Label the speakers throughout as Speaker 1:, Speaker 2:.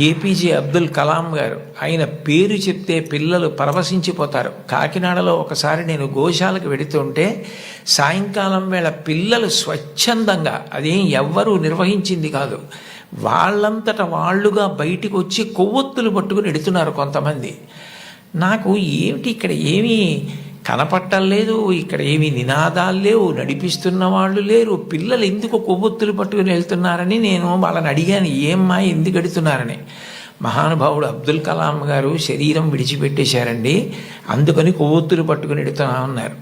Speaker 1: APJ Abdul Kalam గారు. ఆయన పేరు చెప్తే పిల్లలు పరవశించిపోతారు. కాకినాడలో ఒకసారి నేను గోశాలకు వెడుతుంటే సాయంకాలం వేళ పిల్లలు స్వచ్ఛందంగా, అదేం ఎవ్వరూ నిర్వహించింది కాదు, వాళ్ళంతట వాళ్ళుగా బయటికి వచ్చి కొవ్వొత్తులు పట్టుకుని ఎడుతున్నారు కొంతమంది. నాకు ఏమిటి ఇక్కడ ఏమీ కనపట్టలేదు, ఇక్కడ ఏమీ నినాదాలు లేవు, నడిపిస్తున్న వాళ్ళు లేరు, పిల్లలు ఎందుకు కొవ్వొత్తులు పట్టుకుని వెళ్తున్నారని నేను వాళ్ళని అడిగాను, ఏమ్మా ఎందుకు ఎడుతున్నారని. మహానుభావుడు అబ్దుల్ కలాం గారు శరీరం విడిచిపెట్టేశారండి, అందుకని కొవ్వొత్తులు పట్టుకుని ఎడుతున్నా ఉన్నారు.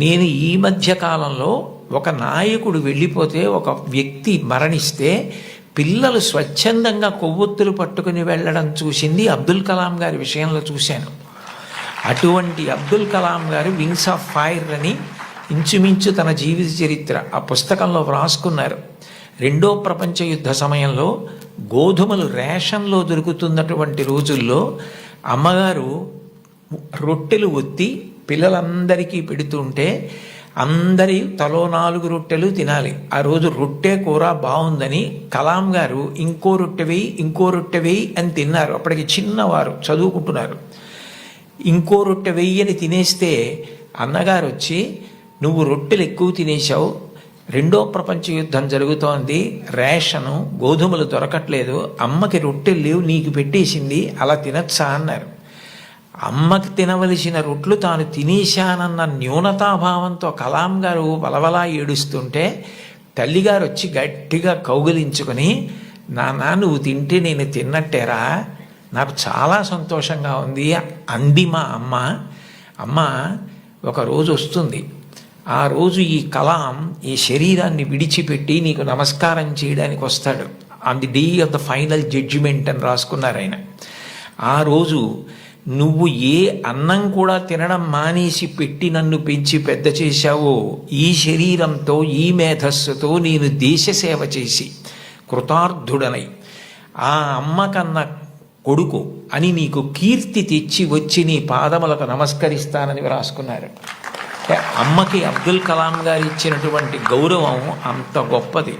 Speaker 1: నేను ఈ మధ్య కాలంలో ఒక నాయకుడు వెళ్ళిపోతే, ఒక వ్యక్తి మరణిస్తే పిల్లలు స్వచ్ఛందంగా కొవ్వొత్తులు పట్టుకుని వెళ్ళడం చూసింది అబ్దుల్ కలాం గారి విషయంలో చూశాను. అటువంటి అబ్దుల్ కలాం గారు వింగ్స్ ఆఫ్ ఫైర్ అని ఇంచుమించు తన జీవిత చరిత్ర ఆ పుస్తకంలో వ్రాసుకున్నారు. రెండో ప్రపంచ యుద్ధ సమయంలో గోధుమలు రేషన్లో దొరుకుతున్నటువంటి రోజుల్లో అమ్మగారు రొట్టెలు ఒత్తి పిల్లలందరికీ పెడుతుంటే అందరి తలో 4 రొట్టెలు తినాలి. ఆ రోజు రొట్టె కూర బాగుందని కలాం గారు ఇంకో రొట్టె వేయి, ఇంకో రొట్టె వేయి అని తిన్నారు. అప్పటికి చిన్నవారు, చదువుకుంటున్నారు. ఇంకో రొట్టె వెయ్యని తినేస్తే అన్నగారు వచ్చి, నువ్వు రొట్టెలు ఎక్కువ తినేశావు, రెండో ప్రపంచ యుద్ధం జరుగుతోంది, రేషను గోధుమలు దొరకట్లేదు, అమ్మకి రొట్టెలు లేవు, నీకు పెట్టేసింది, అలా తినచ్చా అన్నారు. అమ్మకి తినవలసిన రొట్లు తాను తినేశానన్న న్యూనతాభావంతో కలాం గారు వలవలా ఏడుస్తుంటే తల్లిగారు వచ్చి గట్టిగా కౌగిలించుకొని, నాన్న నువ్వు తింటే నేను తిన్నట్టేరా, నాకు చాలా సంతోషంగా ఉంది అంది మా అమ్మ. అమ్మ ఒకరోజు వస్తుంది, ఆ రోజు ఈ కలాం ఈ శరీరాన్ని విడిచిపెట్టి నీకు నమస్కారం చేయడానికి వస్తాడు. On the day of the final judgement అని రాసుకున్నారు ఆయన. ఆ రోజు నువ్వు ఏ అన్నం కూడా తినడం మానేసి పెట్టి నన్ను పెంచి పెద్ద చేశావో, ఈ శరీరంతో ఈ మేధస్సుతో నేను దేశ సేవ చేసి కృతార్థుడనై ఆ అమ్మ కన్నా కొడుకు అని నీకు కీర్తి తెచ్చి వచ్చి నీ పాదములకు నమస్కరిస్తానని రాసుకున్నారు. అమ్మకి అబ్దుల్ కలాం గారు ఇచ్చినటువంటి గౌరవం అంత గొప్పది.